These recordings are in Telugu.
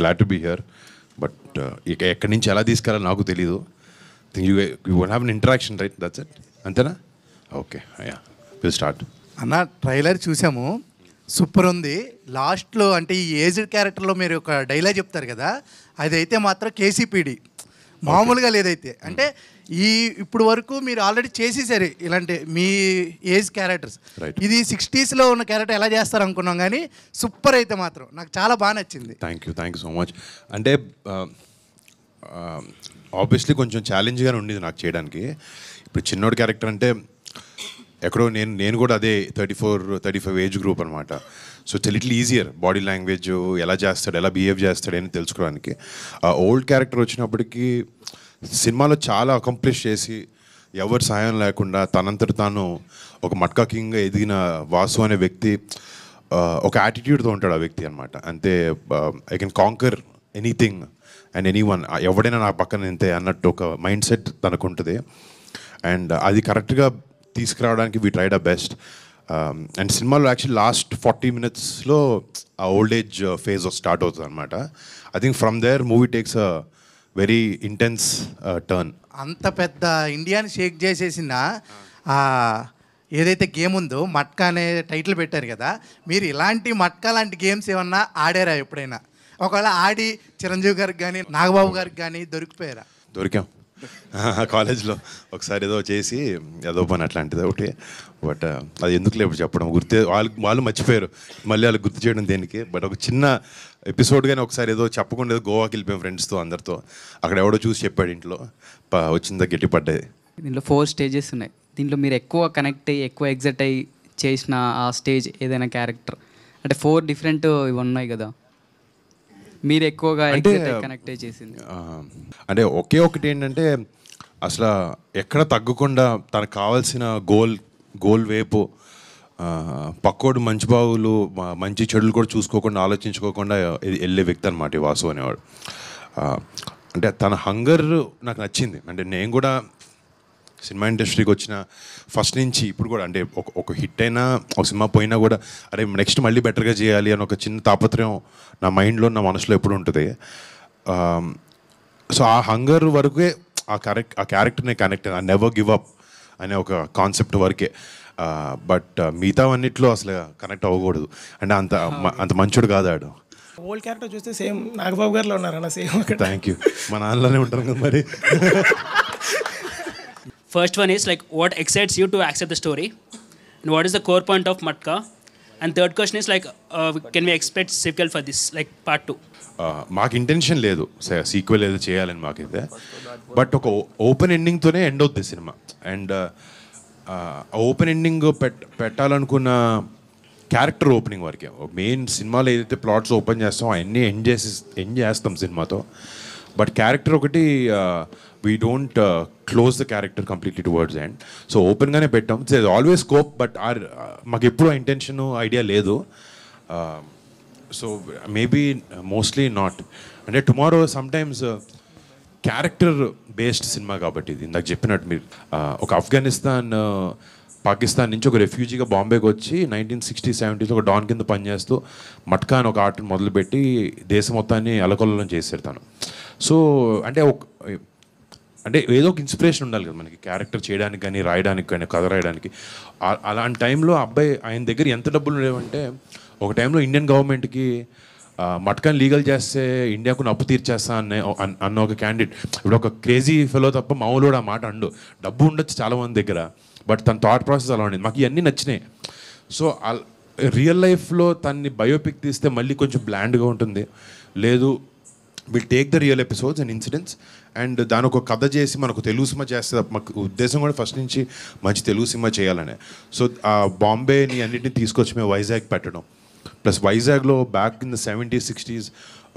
Glad to be here. But ఇక ఎక్కడి నుంచి ఎలా తీసుకెళ్ళాలో నాకు తెలీదు. You won't have an interaction, right? That's it, అంతేనా? Okay, ya, will start. అన్న ట్రైలర్ చూసాము, సూపర్ ఉంది. లాస్ట్లో అంటే ఈ ఏజ్డ్ క్యారెక్టర్లో మీరు ఒక డైలాగ్ చెప్తారు కదా, అదైతే మాత్రం కేసీపీడి మామూలుగా లేదైతే. అంటే ఇప్పుడు వరకు మీరు ఆల్రెడీ చేసేసారు ఇలాంటి మీ ఏజ్ క్యారెక్టర్స్. ఇది 60s ఉన్న క్యారెక్టర్ ఎలా చేస్తారు అనుకున్నాం, కానీ సూపర్ అయితే మాత్రం నాకు చాలా బాగా నచ్చింది. Thank you so much. అంటే ఆబ్వియస్లీ కొంచెం ఛాలెంజ్గానే ఉండేది నాకు చేయడానికి. ఇప్పుడు చిన్నోడి క్యారెక్టర్ అంటే ఎక్కడో నేను కూడా అదే 34-35 ఏజ్ గ్రూప్ అనమాట. So it's little easier body language ఎలా చేస్తాడు, ఎలా బిహేవ్ చేస్తాడు అని తెలుసుకోవడానికి. ఓల్డ్ క్యారెక్టర్ వచ్చినప్పటికీ సినిమాలో చాలా అకంప్లిష్ చేసి ఎవరి సహాయం లేకుండా తనంతట తాను ఒక మట్కా కింగ్గా ఎదిగిన వాసు అనే వ్యక్తి ఒక యాటిట్యూడ్తో ఉంటాడు ఆ వ్యక్తి అనమాట. అంతే, I can canker anything and anyone, ఎవడైనా నా పక్కన ఇంతే అన్నట్టు ఒక మైండ్ సెట్ తనకు ఉంటుంది. అండ్ అది కరెక్ట్గా తీసుకురావడానికి we tried a best. And సినిమాలో యాక్చువల్లీ లాస్ట్ 40 minutesలో ఆ ఓల్డ్ ఏజ్ ఫేజ్ స్టార్ట్ అవుతుంది అనమాట. I think from there movie takes a very intense turn. అంత పెద్ద ఇండియాని షేక్ చేసేసిన ఏదైతే గేమ్ ఉందో మట్కా అనే టైటిల్ పెట్టారు కదా, మీరు ఇలాంటి మట్కా లాంటి గేమ్స్ ఏమన్నా ఆడారా ఎప్పుడైనా? ఒకవేళ ఆడి చిరంజీవి గారికి కానీ నాగబాబు గారికి కానీ దొరికాం కాలేజ్లో ఒకసారి ఏదో చేసి ఏదో పని అట్లాంటిది ఒకటి. బట్ అది ఎందుకు లేవు చెప్పడం, వాళ్ళు మర్చిపోయారు, మళ్ళీ వాళ్ళు గుర్తు చేయడం దేనికి. బట్ ఒక చిన్న ఎపిసోడ్ కానీ ఒకసారి ఏదో చెప్పకుండా ఏదో గోవాకి వెళ్ళిపోయాం ఫ్రెండ్స్తో అందరితో. అక్కడ ఎవడో చూసి చెప్పాడు, ఇంట్లో వచ్చిందా గట్టి పడ్డాయి. దీంట్లో 4 stages ఉన్నాయి. దీంట్లో మీరు ఎక్కువ కనెక్ట్ అయ్యి ఎక్కువ ఎగ్జైట్ అయ్యి చేసిన ఆ స్టేజ్ ఏదైనా క్యారెక్టర్ అంటే 4 different ఇవి ఉన్నాయి కదా, మీరు ఎక్కువగా కనెక్ట్ చేసింది? అంటే ఒకే ఒకటి ఏంటంటే అసలు ఎక్కడ తగ్గకుండా తనకు కావాల్సిన గోల్ వైపు పక్కోడు మంచి బావులు మంచి చెడులు కూడా చూసుకోకుండా ఆలోచించుకోకుండా వెళ్ళే వ్యక్తి అనమాట ఈ వాసు అనేవాడు. అంటే తన హంగర్ నాకు నచ్చింది. అంటే నేను కూడా సినిమా ఇండస్ట్రీకి వచ్చిన ఫస్ట్ నుంచి ఇప్పుడు కూడా అంటే ఒక హిట్ అయినా ఒక సినిమా పోయినా కూడా అరే నెక్స్ట్ మళ్ళీ బెటర్గా చేయాలి అని ఒక చిన్న తాపత్రయం నా మైండ్లో నా మనసులో ఎప్పుడు ఉంటుంది. సో ఆ హంగర్ వరకే ఆ క్యారెక్టర్ని కనెక్ట్ ఆ నెవర్ గివ్ అప్ అనే ఒక కాన్సెప్ట్ వరకే. బట్ మిగతావన్నిట్లో అసలు కనెక్ట్ అవ్వకూడదు. అంటే అంత మంచోడు కాదు ఆడు. ఓల్డ్ క్యారెక్టర్ చూస్తే సేమ్ నాగబాబు గారిలో ఉన్నారన్న, సేమ్. థ్యాంక్ యూ, మా నాన్నలోనే ఉంటారు కదా మరి. First one is like what excites you to accept the story and what is the core point of Matka, and third question is like can we expect sequel for this, like part 2? మాకు ఇంటెన్షన్ లేదు సీక్వెల్ ఏదో చేయాలని మాకైతే, బట్ ఒక ఓపెన్ ఎండింగ్తోనే ఎండ్ అవుతుంది సినిమా. అండ్ ఓపెన్ ఎండింగ్ పెట్టాలనుకున్న క్యారెక్టర్ ఓపెనింగ్ వరకే. మెయిన్ సినిమాలో ఏదైతే ప్లాట్స్ ఓపెన్ చేస్తామో అవన్నీ ఎండ్ చేస్తాం సినిమాతో. బట్ క్యారెక్టర్ ఒకటి we don't close the character completely towards end. So ఓపెన్గానే పెట్టాం. ఇట్స్ ఆల్వేస్ స్కోప్, బట్ మాకు ఎప్పుడు ఇంటెన్షన్ ఐడియా లేదు. So maybe mostly not. అంటే tomorrow sometimes character based cinema కాబట్టి ఇది ఇందాక చెప్పినట్టు మీరు ఒక ఆఫ్ఘనిస్తాన్ పాకిస్తాన్ నుంచి ఒక రెఫ్యూజీగా బాంబేకి వచ్చి 1960-70s ఒక డాన్ కింద పనిచేస్తూ మట్కా అని ఒక ఆర్ట్ని మొదలుపెట్టి దేశం మొత్తాన్ని అలకొల్లం చేశారు తను. సో అంటే ఏదో ఒక ఇన్స్పిరేషన్ ఉండాలి కదా మనకి క్యారెక్టర్ చేయడానికి కానీ రాయడానికి కానీ కథ రాయడానికి. అలాంటి టైంలో అబ్బాయి ఆయన దగ్గర ఎంత డబ్బులు ఉండేవంటే ఒక టైంలో ఇండియన్ గవర్నమెంట్కి మట్కాని లీగల్ చేస్తే ఇండియాకు అప్పు తీర్చేస్తా అన్న ఒక క్యాండిడేట్. ఇప్పుడు ఒక క్రేజీ ఫెలో తప్ప మామూలు ఆ మాట అండు. డబ్బు ఉండొచ్చు చాలామంది దగ్గర, బట్ తన థాట్ ప్రాసెస్ అలా ఉండేది. మాకు ఇవన్నీ నచ్చినాయి. సో రియల్ లైఫ్లో తన్ని బయోపిక్ తీస్తే మళ్ళీ కొంచెం బ్లాండ్గా ఉంటుంది. లేదు, will take the real episodes and incidents and దాని ఒక కథ చేసి మనకు తెలుగు సినిమా చేస్తే మాకు ఉద్దేశం కూడా ఫస్ట్ నుంచి మంచి తెలుగు సినిమా చేయాలనే. సో ఆ బాంబేని అన్నింటినీ తీసుకొచ్చి మేము వైజాగ్ పెట్టడం, ప్లస్ వైజాగ్లో back in the 70s, 60s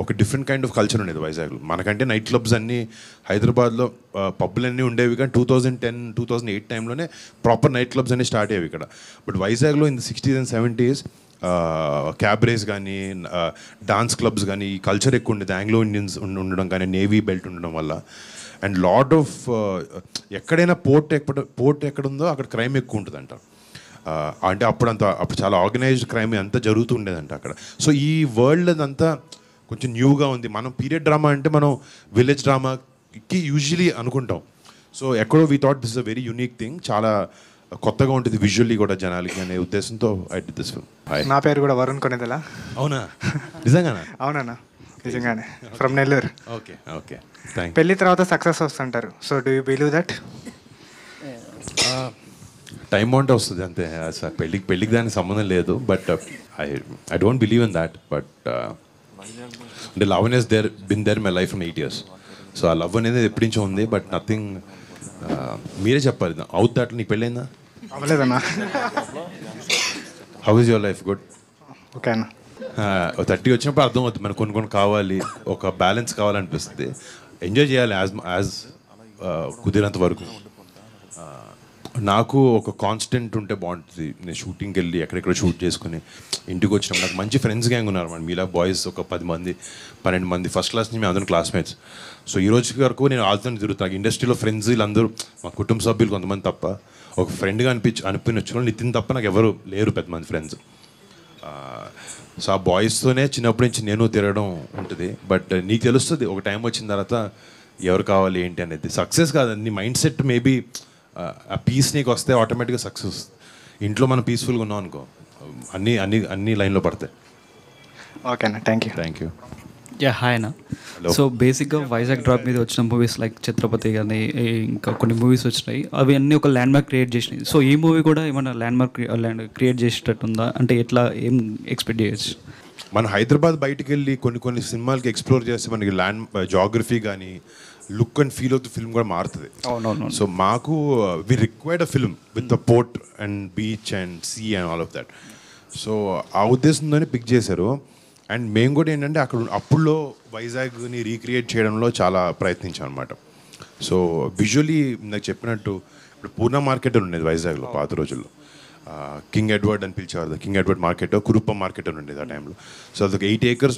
ఒక డిఫరెంట్ కైండ్ ఆఫ్ కల్చర్ ఉండేది వైజాగ్లో. మనకంటే నైట్ క్లబ్స్ అన్నీ హైదరాబాద్లో పబ్బులు అన్నీ ఉండేవి, కానీ 2010-2008 టైంలోనే ప్రాపర్ నైట్ క్లబ్స్ అన్నీ స్టార్ట్ అయ్యేవి ఇక్కడ. బట్ వైజాగ్లో in the 60s and 70s క్యాబ్రేస్ కానీ డాన్స్ క్లబ్స్ కానీ ఈ కల్చర్ ఎక్కువ ఉండేది. ఆంగ్లో ఇండియన్స్ ఉండడం కానీ నేవీ బెల్ట్ ఉండడం వల్ల అండ్ లాట్ ఆఫ్ ఎక్కడైనా పోర్ట్ ఎక్కడుందో అక్కడ క్రైమ్ ఎక్కువ ఉంటుందంట. అంటే అప్పుడు చాలా ఆర్గనైజ్డ్ క్రైమ్ అంతా జరుగుతూ ఉండేదంట అక్కడ. సో ఈ వరల్డ్ అదంతా కొంచెం న్యూగా ఉంది. మనం పీరియడ్ డ్రామా అంటే మనం విలేజ్ డ్రామాకి యూజువలీ అనుకుంటాం. సో ఎక్కడో we thought this is a very unique thing, చాలా కొత్తగా ఉంటుంది విజువల్లీ కూడా జనాలకి అనే ఉద్దేశంతో ఐ డిడ్ దిస్ ఫిల్మ్. నా పేరు కూడా వరుణ్ కొనేదలా. అవునా? నిజంగానా? అవునన్నా, నిజంగానే. From Nellore. Okay okay, thank. పెళ్లి తర్వాత సక్సెస్ వస్తుంటారు. So do you believe that? Time బాగుంటే వస్తుంది అంతే. సార్ పెళ్ళికి దానికి సంబంధం లేదు. But I don't believe in that. But అంటే లవ్ అనేది been there my life from 8 years. So ఆ లవ్ అనేది ఎప్పటి నుంచో ఉంది. బట్ నథింగ్, మీరే చెప్పాలి. అవుట్ దాట్ నీకు పెళ్ళైందా? అవ్వలేదన్నా. How is your life? Good. Okay అన్న. 30 వచ్చినప్పుడు అర్థం అవుతుంది మనకు కొన్ని కావాలి, ఒక బ్యాలెన్స్ కావాలనిపిస్తుంది. ఎంజాయ్ చేయాలి యాజ్ కుదిరినంత వరకు. నాకు ఒక కాన్స్టెంట్ ఉంటే బాగుంటుంది. నేను షూటింగ్కి వెళ్ళి ఎక్కడెక్కడ షూట్ చేసుకుని ఇంటికి వచ్చినప్పుడు నాకు మంచి ఫ్రెండ్స్ గ్యాంగ్ ఉన్నారు మన మీలా బాయ్స్ ఒక 10 మంది 12 మంది ఫస్ట్ క్లాస్ నుంచి మేము అందరం క్లాస్మేట్స్. సో ఈ రోజు వరకు నేను వాళ్ళతో తిరుగుతాను. ఇండస్ట్రీలో ఫ్రెండ్స్ వీళ్ళందరూ మా కుటుంబ సభ్యులు కొంతమంది తప్ప, ఒక ఫ్రెండ్గా అనిపించచ్చు నితిన్ తప్ప నాకు ఎవరు లేరు పెద్ద మంది ఫ్రెండ్స్. సో ఆ బాయ్స్తోనే చిన్నప్పటి నుంచి నేను తిరగడం ఉంటుంది. బట్ నీకు తెలుస్తుంది ఒక టైం వచ్చిన తర్వాత ఎవరు కావాలి ఏంటి అనేది. సక్సెస్ కాదు, నీ మైండ్ సెట్ మేబీ ఆ పీస్ నీకు వస్తే ఆటోమేటిక్గా సక్సెస్. ఇంట్లో మనం పీస్ఫుల్గా ఉన్నాం అనుకో, అన్నీ అన్నీ అన్నీ లైన్లో పడతాయి. ఓకే అన్న, thank you. Thank you. Yeah hi అన్న. సో బేసిక్గా వైజాగ్ డ్రాప్ మీద వచ్చిన మూవీస్ లైక్ ఛత్రపతి కానీ ఇంకా కొన్ని మూవీస్ వచ్చినాయి, అవి అన్నీ ఒక ల్యాండ్ మార్క్ క్రియేట్ చేసినాయి. సో ఈ మూవీ కూడా ఏమైనా ల్యాండ్ మార్క్ క్రియేట్ చేసేటట్టు ఉందా? అంటే ఎట్లా ఏం ఎక్స్పెక్ట్ చేయొచ్చు? మన హైదరాబాద్ బయటికి వెళ్ళి కొన్ని సినిమాలకి ఎక్స్ప్లోర్ చేస్తే మనకి ల్యాండ్ జాగ్రఫీ కానీ look and feel of the film కూడా మారుతుంది. అవునవును. సో మాకు we required a film with the port and beach and sea and all of that. So ఆ ఉద్దేశంతోనే పిక్ చేశారు. అండ్ మేము కూడా ఏంటంటే అప్పుడులో వైజాగ్ని రీక్రియేట్ చేయడంలో చాలా ప్రయత్నించాం అనమాట. సో విజువలీ నాకు చెప్పినట్టు ఇప్పుడు పూర్ణ మార్కెట్ ఉండేది వైజాగ్లో పాత రోజుల్లో. కింగ్ ఎడ్వర్డ్ అని పిలిచేవారు. కింగ్ ఎడ్వర్డ్ మార్కెట్, కురుప్ప మార్కెట్ అని ఉండేది ఆ టైంలో. సో అదొక 8 acres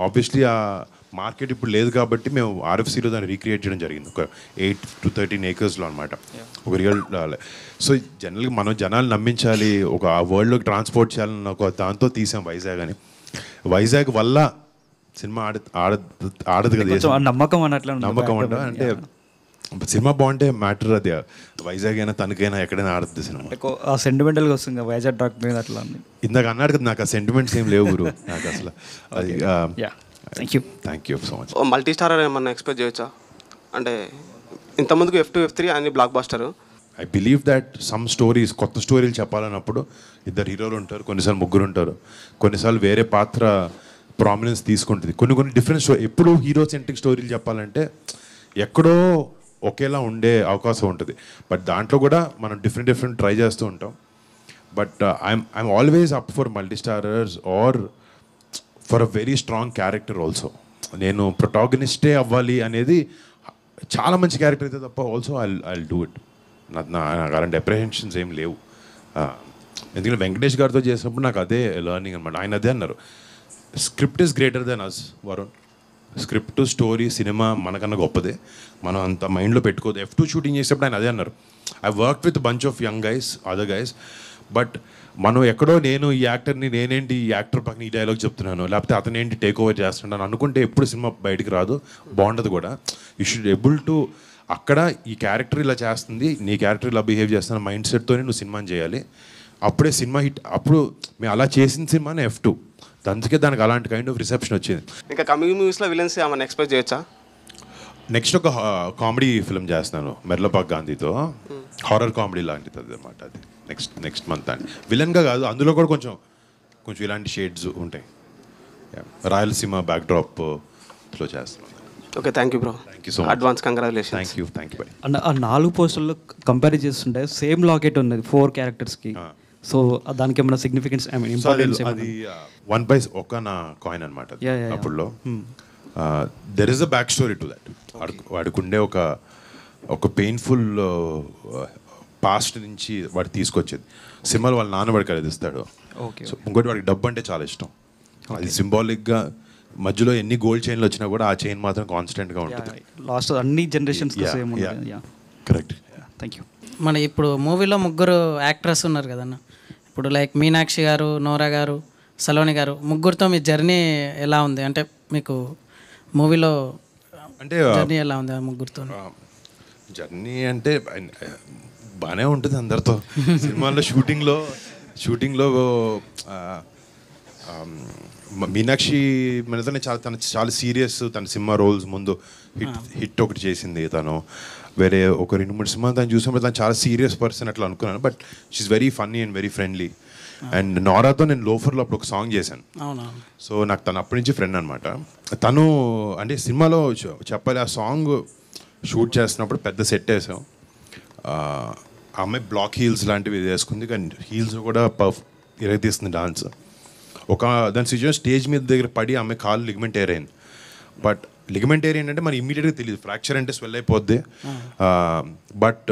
ఆబ్వియస్లీ ఆ మార్కెట్ ఇప్పుడు లేదు కాబట్టి మేము ఆర్ఎఫ్సీలో దాన్ని రీక్రియేట్ చేయడం జరిగింది. ఒక 8 to 13 acres అనమాట. ఒక రియల్. సో జనరల్గా మనం జనాలు నమ్మించాలి, ఒక ఆ వరల్డ్లోకి ట్రాన్స్పోర్ట్ చేయాలన్న ఒక దాంతో తీసాం వైజాగ్ అని. వైజాగ్ వల్ల సినిమా ఆడదు కదా, నమ్మకం అన్నట్లు. నమ్మకం అంటే సినిమా బాగుంటే మ్యాటర్ అది. వైజాగ్ అయినా తనకైనా ఎక్కడైనా ఆడుతుంది సినిమా. ఆ సెంటిమెంటల్గా వస్తుంది వైజాగ్ డ్రాక్ మీద అట్లా. ఇందాక అన్నాడు కదా, నాకు ఆ సెంటిమెంట్స్ ఏం లేవు గురు నాకు అసలు. అది thank you so much. Multi starrer ఏమన్నా ఎక్స్పెక్ట్ చేయొచ్చా? అంటే ఇంతమందికి F2 F3 అన్ని blockbuster. I believe that some stories, కొత్త స్టోరీలు చెప్పాలన్నప్పుడు 2 హీరోలు ఉంటారు, కొన్నిసార్లు 3 ఉంటారు, కొన్నిసార్లు వేరే పాత్ర ప్రామినెన్స్ తీసుకుంటుంది. కొన్ని డిఫరెంట్ స్టోరీ. ఎప్పుడు హీరో సెంట్రిక్ స్టోరీలు చెప్పాలంటే ఎక్కడో ఒకేలా ఉండే అవకాశం ఉంటుంది. బట్ దాంట్లో కూడా మనం డిఫరెంట్ ట్రై చేస్తూ ఉంటాం. But I'm always up for multi starrers or for a very strong character also. నేను ప్రొటాగనిస్టే అవ్వాలి అనేది చాలా మంచి క్యారెక్టర్ అయితే తప్ప ఆల్సో ఐ డూ ఇట్. నాకు అలాంటి అప్రిహెన్షన్స్ ఏం లేవు. ఎందుకంటే వెంకటేష్ గారితో చేసినప్పుడు నాకు అదే లెర్నింగ్ అనమాట. ఆయన అదే అన్నారు, script is greater than us Varun. Script, story, cinema మనకన్నా గొప్పదే, మనం అంత మైండ్లో పెట్టుకోదు. F2 షూటింగ్ చేసేటప్పుడు ఆయన అదే అన్నారు, I work with bunch of young guys, other guys, but మనం ఎక్కడో నేను ఈ యాక్టర్ని, నేనేంటి ఈ యాక్టర్ పక్కన ఈ డైలాగ్ చెప్తున్నాను, లేకపోతే అతనేంటి టేక్ ఓవర్ చేస్తున్నాను అనుకుంటే ఎప్పుడు సినిమా బయటికి రాదు, బాగుండదు కూడా. యూ షుడ్ ఎబుల్ టు అక్కడ ఈ క్యారెక్టర్ ఇలా చేస్తుంది, నీ క్యారెక్టర్ ఇలా బిహేవ్ చేస్తున్న మైండ్ సెట్తోనే నువ్వు సినిమాని చేయాలి. అప్పుడే సినిమా హిట్. అప్పుడు మేము అలా చేసిన సినిమానే F2. అందుకే దానికి అలాంటి కైండ్ ఆఫ్ రిసెప్షన్ వచ్చింది. ఇంకా కమింగ్ మూవీస్లో విలన్స్ ఏమన్నా ఎక్స్పెక్ట్ చేయొచ్చా? నెక్స్ట్ ఒక కామెడీ ఫిల్మ్ చేస్తున్నాను మెర్లపాక్ గాంధీతో, హారర్ కామెడీ లాంటిది అనమాట. అది నెక్స్ట్ మంత్ అండి. విలన్గా కాదు, అందులో కూడా కొంచెం ఇలాంటి షేడ్స్ ఉంటాయి. రాయలసీమ బ్యాక్డ్రాప్లో చేస్తున్నాను. Okay, thank you bro. Thank you so much. Advance congratulation. Thank you by. And ఆ 4 పోస్టర్లు కంపేర్ చేస్తుంటే సేమ్ లాకెట్ ఉన్నది 4 క్యారెక్టర్స్కి. సో దానికి ఏమైనా సిగ్నిఫికెన్స్, ఐ మీన్ ఇంపార్టెన్స్? అది 1 పైస్ ఒక నా కాయిన్ అనమాట అప్పుడులో. There is a back story to that. వాడికి ఉండే ఒక పెయిన్ఫుల్ పాస్ట్ నుంచి వాడు తీసుకొచ్చేది. సినిమాలో వాళ్ళ నాన్న వాడికి కలిదిస్తాడు. సో ఇంకోటి వాడికి డబ్బు అంటే చాలా ఇష్టం. అది సింబాలిక్గా మధ్యలో ఎన్ని గోల్డ్ చైన్లు వచ్చినా కూడా ఆ చైన్ మాత్రం కాన్స్టెంట్గా ఉంటుంది. లాస్ట్ అన్ని generations same. Correct. Thank you. మన ఇప్పుడు మూవీలో 3 యాక్టర్స్ ఉన్నారు కదన్న. ఇప్పుడు లైక్ మీనాక్షి గారు, నోరా గారు, సలోని గారు, ముగ్గురితో మీ జర్నీ ఎలా ఉంది? అంటే మీకు మూవీలో అంటే జర్నీ ఎలా ఉంది ఆ ముగ్గురితో? జర్నీ అంటే బాగానే ఉంటుంది అందరితో. సినిమాల్లో షూటింగ్లో మీనాక్షి మనతోనే తను చాలా సీరియస్. తన సినిమా రోల్స్ ముందు హిట్ ఒకటి చేసింది తను. వేరే ఒక 2-3 సినిమాలు తను చూసినప్పుడు తను చాలా సీరియస్ పర్సన్ అట్లా అనుకున్నాను. But she is very funny and very friendly. And నోరాతో నేను లోఫర్లో అప్పుడు ఒక సాంగ్ చేశాను. సో నాకు తను అప్పటి నుంచి ఫ్రెండ్ అనమాట. తను అంటే సినిమాలో చెప్పాలి, ఆ సాంగ్ షూట్ చేస్తున్నప్పుడు పెద్ద సెట్ వేసాం. ఆ అమ్మాయి బ్లాక్ హీల్స్ లాంటివి వేసుకుంది, కానీ హీల్స్ కూడా ఇరగతీస్తుంది డాన్స్. దాని సిచ్యువేషన్ స్టేజ్ మీద దగ్గర పడి అమ్మాయి కాలు లిగమెంట్ ఏర్ అయింది. బట్ లిగమెంట్ ఏర్ ఏంటంటే మనకి ఇమీడియట్గా తెలియదు, ఫ్రాక్చర్ అంటే స్వెల్ అయిపోద్ది. బట్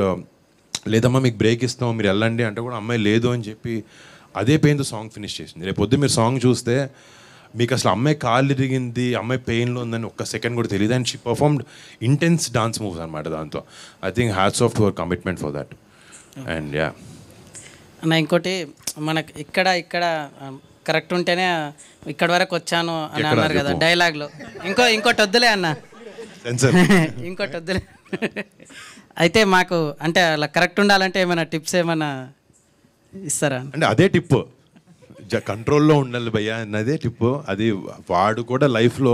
లేదమ్మా మీకు బ్రేక్ ఇస్తాం మీరు వెళ్ళండి అంటే కూడా అమ్మాయి లేదు అని చెప్పి అదే పెయిన్తో సాంగ్ ఫినిష్ చేసింది. రేపు పొద్దు మీరు సాంగ్ చూస్తే మీకు అసలు అమ్మాయి కాళ్ళు ఇరిగింది, అమ్మాయి పెయిన్లో ఉందని ఒక్క సెకండ్ కూడా తెలియదు. And she performed intense dance moves అనమాట దాంతో. I think hats off to our commitment for that. And yeah అన్న ఇంకోటి మనకి ఇక్కడ కరెక్ట్ ఉంటేనే ఇక్కడ వరకు వచ్చాను అని అన్నారు కదా డైలాగ్లో. ఇంకోటి వద్దులే అన్న, ఇంకోటి వద్దులే. అయితే మాకు అంటే అలా కరెక్ట్ ఉండాలంటే ఏమైనా టిప్స్ ఏమైనా ఇస్తారా? అంటే అదే టిప్, కంట్రోల్లో ఉండాలి భయ్యా అన్నదే టిప్. అది వాడు కూడా లైఫ్లో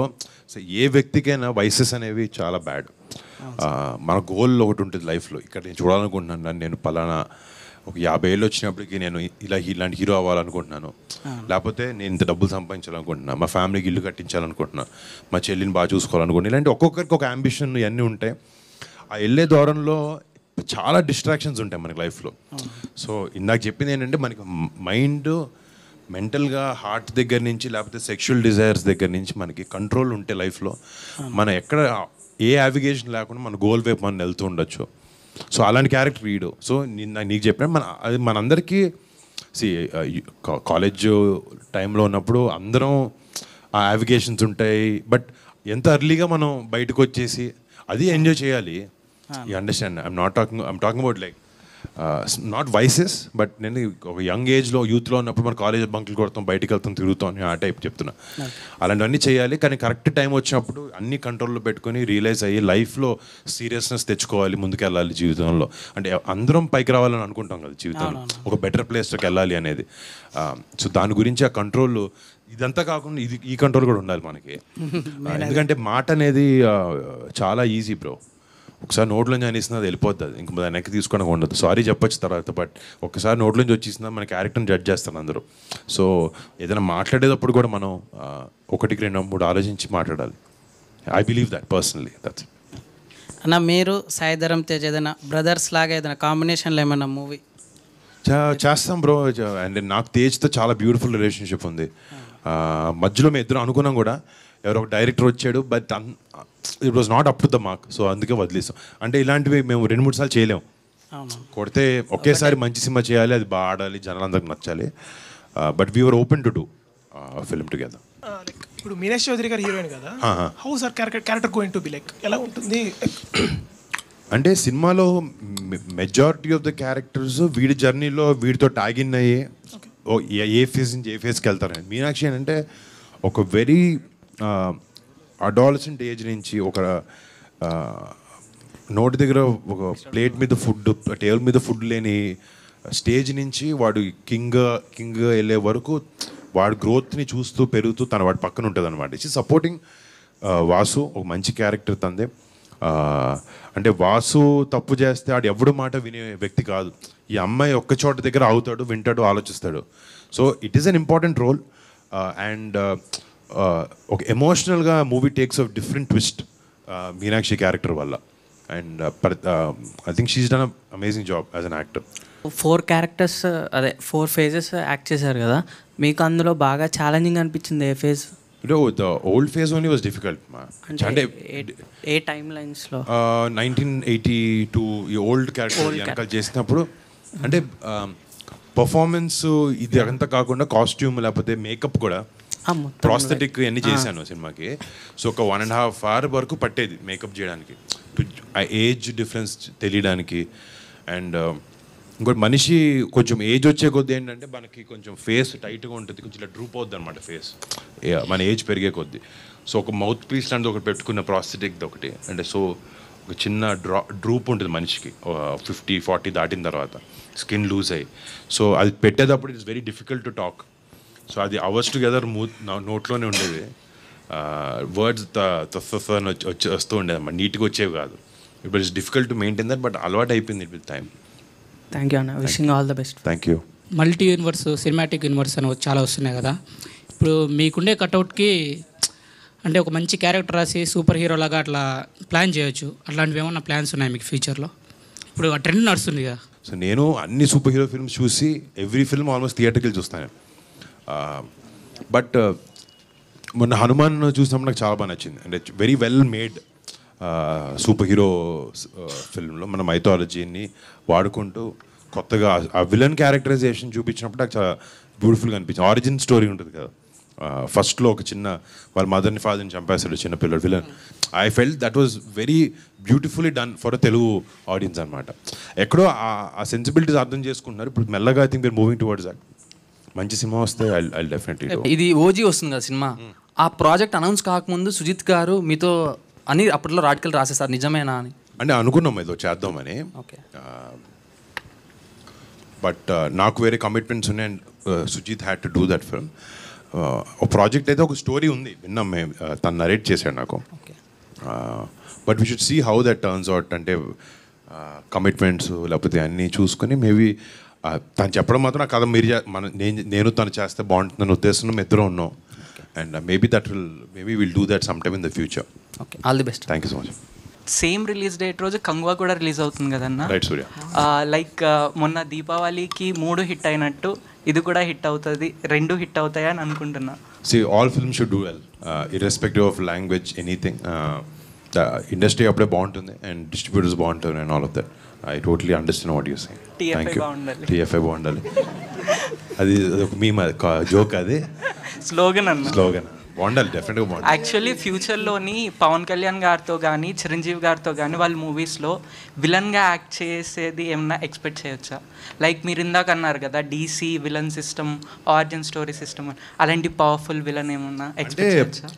ఏ వ్యక్తికైనా వయసెస్ అనేవి చాలా బ్యాడ్. మన గోల్ ఒకటి ఉంటుంది లైఫ్లో. ఇక్కడ నేను చూడాలనుకుంటున్నాను, నేను పలానా ఒక 50 ఏళ్ళు వచ్చినప్పటికీ నేను ఇలాంటి హీరో అవ్వాలనుకుంటున్నాను, లేకపోతే నేను ఇంత డబ్బులు సంపాదించాలనుకుంటున్నాను, మా ఫ్యామిలీకి ఇల్లు కట్టించాలనుకుంటున్నాను, మా చెల్లిని బాగా చూసుకోవాలనుకుంటున్నాను. ఇలాంటి ఒక్కొక్కరికి ఒక అంబిషన్ ఇవన్నీ ఉంటాయి. ఆ వెళ్ళే దూరంలో చాలా డిస్ట్రాక్షన్స్ ఉంటాయి మనకి లైఫ్లో. సో ఇందాక చెప్పింది ఏంటంటే మనకి మైండ్ మెంటల్గా హార్ట్ దగ్గర నుంచి లేకపోతే సెక్షువల్ డిజైర్స్ దగ్గర నుంచి మనకి కంట్రోల్ ఉంటే లైఫ్లో మనం ఎక్కడ ఏ యావిగేషన్ లేకుండా మన గోల్ వైపు మనం వెళ్తూ ఉండొచ్చు. సో అలాంటి క్యారెక్టర్ వీడు. సో నీకు చెప్పిన అది మనందరికీ కాలేజ్ టైంలో ఉన్నప్పుడు అందరం ఆ యావిగేషన్స్ ఉంటాయి. బట్ ఎంత ఎర్లీగా మనం బయటకు వచ్చేసి అది ఎంజాయ్ చేయాలి. You understand? I'm talking about like not vices, but నేను ఒక యంగ్ ఏజ్లో యూత్లో ఉన్నప్పుడు మన కాలేజ్ బంకులు కొడతాం, బయటికి వెళ్తాం, తిరుగుతాం అని ఆ టైప్ చెప్తున్నా. అలాంటివన్నీ చేయాలి, కానీ కరెక్ట్ టైం వచ్చినప్పుడు అన్ని కంట్రోల్లో పెట్టుకొని రియలైజ్ అయ్యి లైఫ్లో సీరియస్నెస్ తెచ్చుకోవాలి, ముందుకెళ్ళాలి జీవితంలో. అంటే అందరం పైకి రావాలని అనుకుంటాం కదా జీవితంలో, ఒక బెటర్ ప్లేస్లోకి వెళ్ళాలి అనేది. సో దాని గురించి ఆ కంట్రోల్ ఇదంతా కాకుండా ఈ కంట్రోల్ కూడా ఉండాలి మనకి. ఎందుకంటే మాట అనేది చాలా ఈజీ బ్రో. ఒకసారి నోట్లోంచి అనిస్తున్నా అది వెళ్ళిపోతుంది, అది ఇంక వెనక్కి తీసుకోవడం ఉండదు. సారీ చెప్పొచ్చు తర్వాత, బట్ ఒకసారి నోట్లోంచి వచ్చేసిందా మన క్యారెక్టర్ని జడ్జ్ చేస్తాను అందరూ. సో ఏదైనా మాట్లాడేటప్పుడు కూడా మనం 1-2-3 ఆలోచించి మాట్లాడాలి. I believe that personally. That's అన్న. మీరు సాయిధరం తేజ్ ఏదైనా బ్రదర్స్ లాగా ఏదైనా కాంబినేషన్లో ఏమైనా మూవీ చేస్తాం బ్రో. అండ్ నాకు తేజ్తో చాలా బ్యూటిఫుల్ రిలేషన్షిప్ ఉంది. మధ్యలో మేము ఇద్దరు అనుకున్నాం కూడా, ఎవరో ఒక డైరెక్టర్ వచ్చాడు, but it was not up to the mark. So అందుకే వదిలేసాం. అంటే ఇలాంటివి మేము 2-3 సార్లు చేయలేము. కొడితే ఒకేసారి మంచి సినిమా చేయాలి, అది బాగా ఆడాలి, జనాలందరికి నచ్చాలి. But we are open to do film together. ఇప్పుడు మీనాక్షి చౌదరి గారు హీరోయిన్ కదా, how sir character going to be like, ఎలా ఉంటుంది? అంటే సినిమాలో మెజారిటీ ఆఫ్ ద క్యారెక్టర్స్ వీడి జర్నీలో వీడితో ట్యాగ్ ఇన్ అయ్యి ఏ ఫేజ్ నుంచి ఏ ఫేజ్కి వెళ్తారని. మీనాక్షి అంటే ఒక వెరీ అడాలసెంట్ ఏజ్ నుంచి ఒక నోటి దగ్గర ఒక ప్లేట్ మీద ఫుడ్, టేబుల్ మీద ఫుడ్ లేని స్టేజ్ నుంచి వాడు కింగ్ వెళ్ళే వరకు వాడి గ్రోత్ని చూస్తూ పెరుగుతూ వాడి పక్కన ఉంటుంది అనమాట. It's supporting Vasu. ఒక మంచి క్యారెక్టర్ తందే. అంటే వాసు తప్పు చేస్తే ఆడు ఎవడు మాట వినే వ్యక్తి కాదు. ఈ అమ్మాయి ఒక్క చోట దగ్గర ఆగుతాడు, వింటాడు, ఆలోచిస్తాడు. So it is an important role. And ఒక ఎమోషనల్గా movie takes off different twist Meenakshi character వల్ల. And I think she is done amazing job as an actor. 4 characters, అదే 4 phases యాక్ట్ చేశారు కదా, మీకు అందులో బాగా ఛాలెంజింగ్ అనిపించింది ఏ phase? The old phase only was difficult. అంటే ఏ టైమ్ లైన్స్లో? 1982 ఈ ఓల్డ్ క్యారెక్టర్ వెనకాల చేసినప్పుడు అంటే పర్ఫార్మెన్స్ ఇది అంతా కాకుండా కాస్ట్యూమ్ లేకపోతే మేకప్ కూడా ప్రాస్థెటిక్ అన్నీ చేశాను సినిమాకి. సో ఒక 1.5 hour వరకు పట్టేది మేకప్ చేయడానికి, ఆ ఏజ్ డిఫరెన్స్ తెలియడానికి. అండ్ ఇంకోటి మనిషి కొంచెం ఏజ్ వచ్చే కొద్దీ ఏంటంటే మనకి కొంచెం ఫేస్ టైట్గా ఉంటుంది, కొంచెం ఇలా డ్రూప్ అవుద్ది అనమాట ఫేస్ మన ఏజ్ పెరిగే కొద్దీ. సో ఒక మౌత్ పీస్ లాంటిది ఒకటి పెట్టుకున్న ప్రాస్థెటిక్ది ఒకటి, అంటే సో ఒక చిన్న డ్రూప్ ఉంటుంది మనిషికి 50-40 దాటిన తర్వాత స్కిన్ లూజ్ అయ్యి. సో అది పెట్టేటప్పుడు it's very difficult to talk. So అది అవర్స్ టుగెదర్ నోట్లోనే ఉండేది. వర్డ్స్ వస్తూ ఉండేది అన్నమాట, నీట్గా వచ్చేవి కాదు. It was difficult to maintain that, but అలవాటు అయిపోయింది విత్ టైం. థ్యాంక్ యూ అన్న, wishing all the best. Thank you. Multi universe, cinematic universe అని చాలా వస్తున్నాయి కదా. ఇప్పుడు మీకుండే కట్అవుట్కి అంటే ఒక మంచి క్యారెక్టర్ రాసి సూపర్ హీరో లాగా అట్లా ప్లాన్ చేయొచ్చు. అట్లాంటివి ఏమన్నా ప్లాన్స్ ఉన్నాయి మీకు ఫ్యూచర్లో? ఇప్పుడు ఆ ట్రెండ్ నడుస్తుంది కదా. సో నేను అన్ని సూపర్ హీరో ఫిల్మ్స్ చూసి ఎవ్రీ ఫిల్మ్ ఆల్మోస్ట్ థియేటర్కి వెళ్ళి చూస్తాను. బట్ మొన్న హనుమాన్ చూసినప్పుడు నాకు చాలా బాగా నచ్చింది. అంటే very well made super hero ఫిల్మ్లో మన మైథాలజీని వాడుకుంటూ కొత్తగా ఆ విలన్ క్యారెక్టరైజేషన్ చూపించినప్పుడు నాకు చాలా బ్యూటిఫుల్గా అనిపించింది. ఆరిజిన్ స్టోరీ ఉంటుంది కదా, ఫస్ట్లో ఒక చిన్న వాళ్ళ మదర్ని ఫాదర్ని చంపేస్తాడు చిన్న పిల్లడు villain. I felt that was very beautifully done for a Telugu audience అనమాట. ఎక్కడో ఆ సెన్సిబిలిటీస్ అర్థం చేసుకుంటున్నారు. ఇప్పుడు మెల్లగా I think we are moving towards that. మంచి సినిమా వస్తే ఐ డెఫినెట్లీ. ఇది ఓజీ వస్తుంది కదా సినిమా, ఆ ప్రాజెక్ట్ అనౌన్స్ కాకముందు సుజిత్ గారు మీతో అని అప్పట్లో రాటికల్ రాసేసారు, నిజమేనా అని? అంటే అనుకున్నాం ఏదో చేద్దామని. ఓకే. బట్ నాకు వేరే కమిట్మెంట్స్ ఉన్నాయి and Sujeeth had to do that film. ఒక ప్రాజెక్ట్ అయితే ఒక స్టోరీ ఉంది, విన్నాం మేము, తను నరేట్ చేశాడు నాకు. But we should see how that turns out. అంటే కమిట్మెంట్స్ లేకపోతే అన్నీ చూసుకొని మేబీ తను చెప్పడం మాత్రం ఆ కథ మీరు నేను తను చేస్తే బాగుంటుందని ఉద్దేశంలో మేము ఇద్దరం ఉన్నాం. And maybe will do that some time in the future. Okay, all the best. Thank you so much. Same release date రోజు కంగువా కూడా రిలీజ్ అవుతుంది కదన్నా. రైట్ సూర్య. లైక్ మొన్న దీపావళికి 3 హిట్ అయినట్టు ఇది కూడా హిట్ అవుతుంది, 2 హిట్ అవుతాయి అని అనుకుంటున్నా. See, all films should do well, irrespective of language, anything. The industry అప్పుడే బాగుంటుంది అండ్ డిస్ట్రిబ్యూటర్స్ బాగుంటుంది and all of that. I totally understand what you're saying. Thank you. TFI బాగుండాలి. అది ఒక మీ జోక్, అది స్లోగన్ అన్న. స్లోగన్ బాగుండాలి, డెఫినెట్గా బాగుండాలి. యాక్చువల్లీ ఫ్యూచర్లోని పవన్ కళ్యాణ్ గారితో కానీ చిరంజీవి గారితో కానీ వాళ్ళ మూవీస్లో విలన్గా యాక్ట్ చేసేది ఏమన్నా ఎక్స్పెక్ట్ చేయొచ్చా? లైక్ మీరు ఇందాక అన్నారు కదా DC villain system, origin story system, అలాంటి పవర్ఫుల్ విలన్ ఏమన్నా ఎక్స్పెక్ట్ చేయొచ్చా?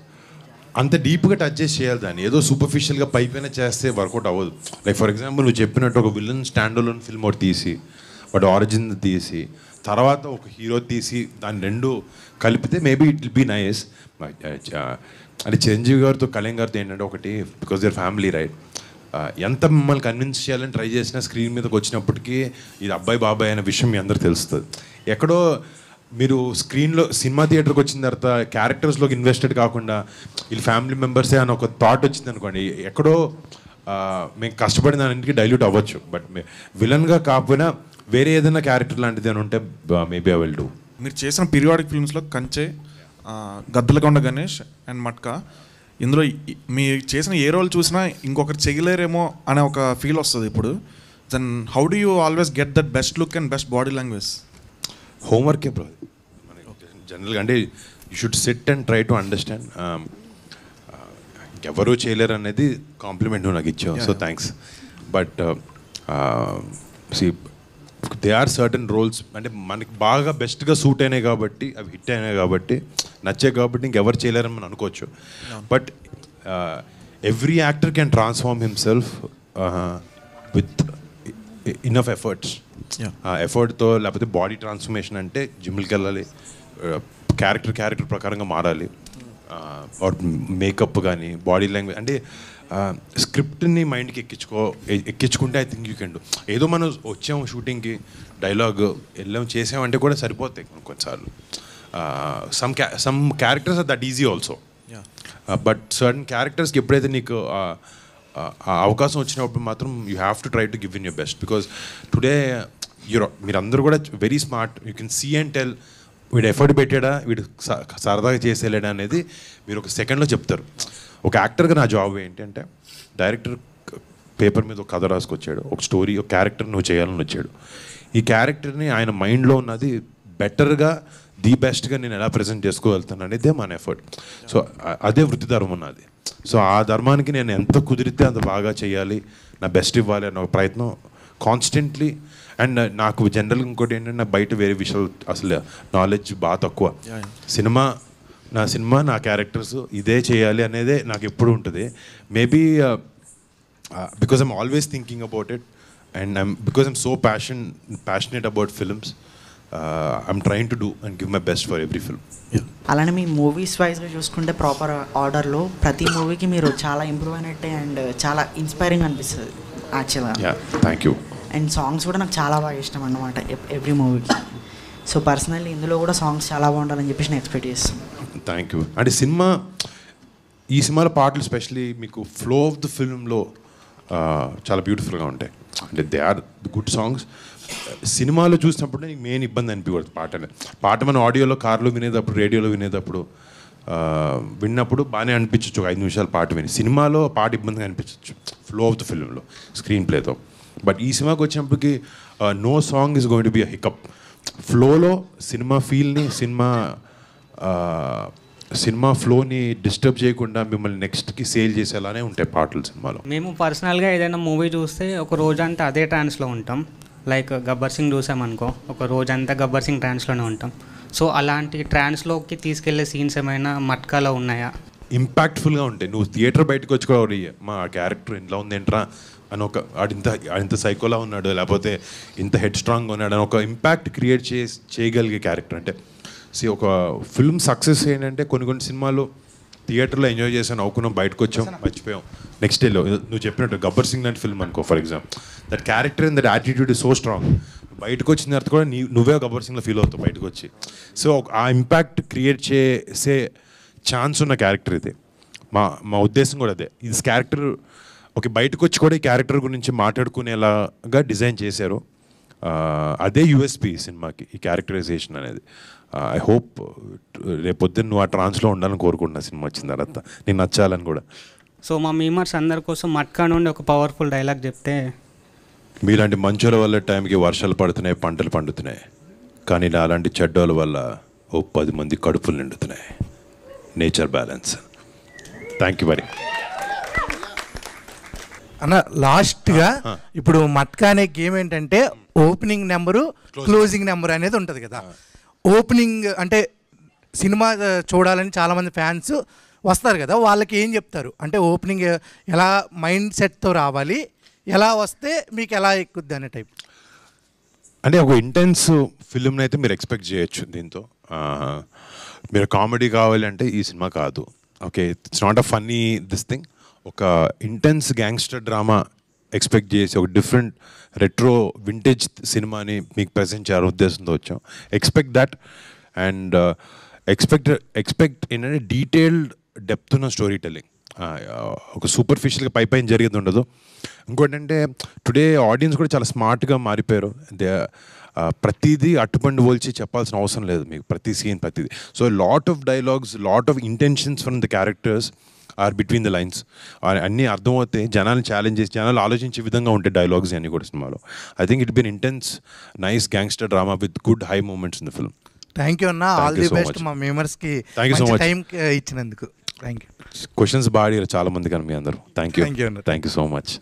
అంత డీప్గా టచ్ చేసి చేయాలి దాన్ని. ఏదో సూపర్ఫిషియల్గా పైపైన చేస్తే వర్కౌట్ అవ్వదు. లైక్ ఫర్ ఎగ్జాంపుల్ నువ్వు చెప్పినట్టు ఒక విలన్ స్టాండ్ అలోన్ ఫిల్మ్ ఒకటి తీసి వాటి ఆరిజిన్ తీసి తర్వాత ఒక హీరో తీసి దాన్ని 2 కలిపితే maybe it will be nice. అంటే చిరంజీవి గారితో కళ్యాణ్ గారితో ఏంటంటే ఒకటి, బికాస్ దేర్ ఫ్యామిలీ రైట్, ఎంత మిమ్మల్ని కన్విన్స్ చేయాలని ట్రై చేసినా స్క్రీన్ మీదకి వచ్చినప్పటికీ ఇది అబ్బాయి బాబాయ్ అనే విషయం మీ అందరికి తెలుస్తుంది. ఎక్కడో మీరు స్క్రీన్లో సినిమా థియేటర్కి వచ్చిన తర్వాత క్యారెక్టర్స్లోకి ఇన్వెస్టెడ్ కాకుండా వీళ్ళు ఫ్యామిలీ మెంబర్సే అని ఒక థాట్ వచ్చింది అనుకోండి, ఎక్కడో మేము కష్టపడిన దానికి డైల్యూట్ అవ్వచ్చు. బట్ విలన్గా కాకపోయినా వేరే ఏదైనా క్యారెక్టర్ లాంటిది అని ఉంటే మేబీ ఐ విల్ డూ. మీరు చేసిన పీరియాడిక్ ఫిల్మ్స్లో కంచె, గద్దలకొండ గణేష్ అండ్ మట్కా, ఇందులో మీరు చేసిన ఏ రోల్ చూసినా ఇంకొకరు చేయలేరేమో అనే ఒక ఫీల్ వస్తుంది ఇప్పుడు. Then how do you always get that best look and best body language? హోంవర్కే బ్రో జనరల్గా. అంటే you should sit and try to understand. ఎవరు చేయలేరు అనేది కాంప్లిమెంట్ నాకు ఇచ్చావు, so thanks. But see there are certain roles అంటే మనకి బాగా బెస్ట్గా సూట్ అయినాయి కాబట్టి, అవి హిట్ అయినాయి కాబట్టి, నచ్చాయి కాబట్టి ఇంకెవరు చేయలేరని మనం అనుకోవచ్చు. But every actor can transform himself with enough efforts. ఎఫర్ట్తో లేకపోతే బాడీ ట్రాన్స్ఫర్మేషన్ అంటే జిమ్కి వెళ్ళాలి, క్యారెక్టర్ ప్రకారంగా మారాలి, మేకప్ కానీ బాడీ లాంగ్వేజ్. అంటే స్క్రిప్ట్ని మైండ్కి ఎక్కించుకుంటే I think you can do. ఏదో మనం వచ్చాము షూటింగ్కి, డైలాగ్ వెళ్ళాము చేసామంటే కూడా సరిపోతాయి కొన్నిసార్లు. Some characters are that easy also, but certain క్యారెక్టర్స్కి ఎప్పుడైతే నీకు అవకాశం వచ్చినప్పుడు మాత్రం you have to try to give in your best. Because today మీరందరూ కూడా very smart, you can see and tell వీడు ఎఫర్ట్ పెట్టాడా, వీడు సరదాగా చేసేలేడా అనేది మీరు ఒక సెకండ్లో చెప్తారు. ఒక యాక్టర్గా నా జాబ్ ఏంటంటే, డైరెక్టర్ పేపర్ మీద ఒక కథ రాసుకొచ్చాడు, ఒక స్టోరీ, ఒక క్యారెక్టర్ నువ్వు చేయాలని వచ్చాడు. ఈ క్యారెక్టర్ని ఆయన మైండ్లో ఉన్నది బెటర్గా, ది బెస్ట్గా నేను ఎలా ప్రజెంట్ చేసుకోగలుగుతాను అనేదే మన ఎఫర్ట్. సో అదే వృత్తి ధర్మం ఉన్నది. సో ఆ ధర్మానికి నేను ఎంత కుదిరితే అంత బాగా చేయాలి, నా బెస్ట్ ఇవ్వాలి అన్న ప్రయత్నం కాన్స్టెంట్లీ. అండ్ నాకు జనరల్గా ఇంకోటి ఏంటంటే, నాకు బయట వేరే విషయాలు అసలు నాలెడ్జ్ బాగా తక్కువ. సినిమా నా సినిమా నా క్యారెక్టర్స్ ఇదే చేయాలి అనేదే నాకు ఎప్పుడు ఉంటుంది. Maybe because I'm always thinking about it and because I'm so passionate about films I'm trying to do and give my best for every film. అలానే మీ మూవీస్ వైజ్గా చూసుకుంటే ప్రాపర్ ఆర్డర్లో ప్రతి మూవీకి మీరు చాలా ఇంప్రూవ్ అయినట్టే అండ్ చాలా ఇన్స్పైరింగ్ అనిపిస్తుంది యాక్చువల్గా. Thank you. అండ్ సాంగ్స్ కూడా నాకు చాలా బాగా ఇష్టం అన్నమాట ఎవ్రీ మూవీకి. సో పర్సనల్లీ ఇందులో కూడా సాంగ్స్ చాలా బాగుండాలని చెప్పేసి నేను ఎక్స్పెక్ట్ చేస్తాను. Thank you. అంటే ఈ సినిమాలో పాటలు స్పెషలీ మీకు ఫ్లో ఆఫ్ ద ఫిల్మ్లో చాలా బ్యూటిఫుల్గా ఉంటాయి. అంటే దే ఆర్ గుడ్ సాంగ్స్. సినిమాలో చూసినప్పుడు నీకు మెయిన్ ఇబ్బంది అనిపించకూడదు పాట మనం ఆడియోలో కార్లో వినేటప్పుడు రేడియోలో వినేటప్పుడు విన్నప్పుడు బాగానే అనిపించవచ్చు ఒక 5 నిమిషాలు పాట విని. సినిమాలో పాట ఇబ్బందిగా అనిపించవచ్చు ఫ్లో ఆఫ్ ద ఫిల్మ్లో స్క్రీన్ ప్లేతో. బట్ ఈ సినిమాకి వచ్చినప్పటికి no song is going to be a hiccup. ఫ్లోలో సినిమా ఫీల్ని సినిమా ఫ్లోని డిస్టర్బ్ చేయకుండా మిమ్మల్ని నెక్స్ట్కి సేల్ చేసేలానే ఉంటాయి పాటలు సినిమాలో. మేము పర్సనల్గా ఏదైనా మూవీ చూస్తే ఒక రోజంతా అదే ట్రాన్స్లో ఉంటాం. లైక్ గబ్బర్ సింగ్ చూసామనుకో, ఒక రోజంతా గబ్బర్ సింగ్ ట్రాన్స్లోనే ఉంటాం. సో అలాంటి ట్రాన్స్లోకి తీసుకెళ్లే సీన్స్ ఏమైనా మట్కాలో ఉన్నాయా? ఇంపాక్ట్ఫుల్గా ఉంటాయి. నువ్వు థియేటర్ బయటకు వచ్చి కూడా మా క్యారెక్టర్ ఇంట్లో ఉందేంట్రా అని ఒక ఆడింత సైకోలా ఉన్నాడు లేకపోతే ఇంత హెడ్ స్ట్రాంగ్గా ఉన్నాడు అని ఒక ఇంపాక్ట్ క్రియేట్ చేయగలిగే క్యారెక్టర్. అంటే ఒక ఫిల్మ్ సక్సెస్ ఏంటంటే కొన్ని సినిమాలు థియేటర్లో ఎంజాయ్ చేసాను నవ్వుకున్నాం బయటకు వచ్చాం మర్చిపోయాం నెక్స్ట్ డేలో. నువ్వు చెప్పినట్టు గబ్బర్ సింగ్ లాంటి ఫిల్మ్ అనుకో for example, that character and that attitude is so strong. బయటకు వచ్చిన తర్వాత కూడా నువ్వే గబ్బర్ సింగ్లో ఫీల్ అవుతావు బయటకు వచ్చి. సో ఆ ఇంపాక్ట్ క్రియేట్ చేసే ఛాన్స్ ఉన్న క్యారెక్టర్ ఇది. మా ఉద్దేశం కూడా అదే. ఇది క్యారెక్టర్ బయటకు వచ్చి కూడా ఈ క్యారెక్టర్ గురించి మాట్లాడుకునేలాగా డిజైన్ చేశారు. అదే యూఎస్పీ సినిమాకి ఈ క్యారెక్టరైజేషన్ అనేది. ఐ హోప్ రేపొద్దున నువ్వు ఆ ట్రాన్స్లో ఉండాలని కోరుకుంటున్నా సినిమా వచ్చిన తర్వాత, నేను నచ్చాలని కూడా. సో మా మీమర్స్ అందరి కోసం మట్కా నుండి ఒక పవర్ఫుల్ డైలాగ్ చెప్తే. మీలాంటి మంచోళ్ళ వల్ల టైంకి వర్షాలు పడుతున్నాయి, పంటలు పండుతున్నాయి, కానీ అలాంటి చెడ్డోళ్ళ వల్ల 10 మంది కడుపులు నిండుతున్నాయి. Nature balance. Thank you very. అన్న లాస్ట్గా ఇప్పుడు మట్కా అనే గేమ్ ఏంటంటే ఓపెనింగ్ నెంబరు క్లోజింగ్ నెంబర్ అనేది ఉంటుంది కదా. ఓపెనింగ్ అంటే సినిమా చూడాలని చాలామంది ఫ్యాన్స్ వస్తారు కదా, వాళ్ళకి ఏం చెప్తారు అంటే ఓపెనింగ్ ఎలా మైండ్ సెట్తో రావాలి, ఎలా వస్తే మీకు ఎలా ఎక్కుద్ది అనే టైప్. అంటే ఒక ఇంటెన్స్ ఫిల్మ్ని అయితే మీరు ఎక్స్పెక్ట్ చేయొచ్చు దీంతో. మీరు కామెడీ కావాలంటే ఈ సినిమా కాదు. Okay, it's not a funny this thing. ఒక ఇంటెన్స్ గ్యాంగ్స్టర్ డ్రామా ఎక్స్పెక్ట్ చేసి ఒక డిఫరెంట్ రెట్రో వింటేజ్ సినిమాని మీకు ప్రజెంట్ చేయాలని ఉద్దేశంతో వచ్చాం. ఎక్స్పెక్ట్ దట్ అండ్ ఎక్స్పెక్ట్ ఏంటంటే డీటెయిల్డ్ డెప్త్ ఉన్న స్టోరీ టెల్లింగ్. ఒక సూపర్ఫిషియల్గా పైన జరిగేది ఉండదు. ఇంకోటి అంటే టుడే ఆడియన్స్ కూడా చాలా స్మార్ట్గా మారిపోయారు. ప్రతిదీ అట్టుపండు పోల్చి చెప్పాల్సిన అవసరం లేదు మీకు, ప్రతి సీన్ ప్రతిదీ. So lot of dialogues, lot of intentions from the characters are between the lines. అన్నీ అర్థమవుతాయి, జనాలను ఛాలెంజ్ చేసి జనాలు ఆలోచించే విధంగా ఉంటాయి డైలాగ్స్ అన్నీ కూడా సినిమాలో. I think it been intense nice gangster drama with good high moments in the film. Thank you అన్న, ఆల్ ది బెస్ట్ మా మెంబర్స్కి టైం ఇచ్చినందుకు. Thank you. క్వశ్చన్స్ బాగా చాలా మంది కానీ మీ అందరూ. Thank you so much.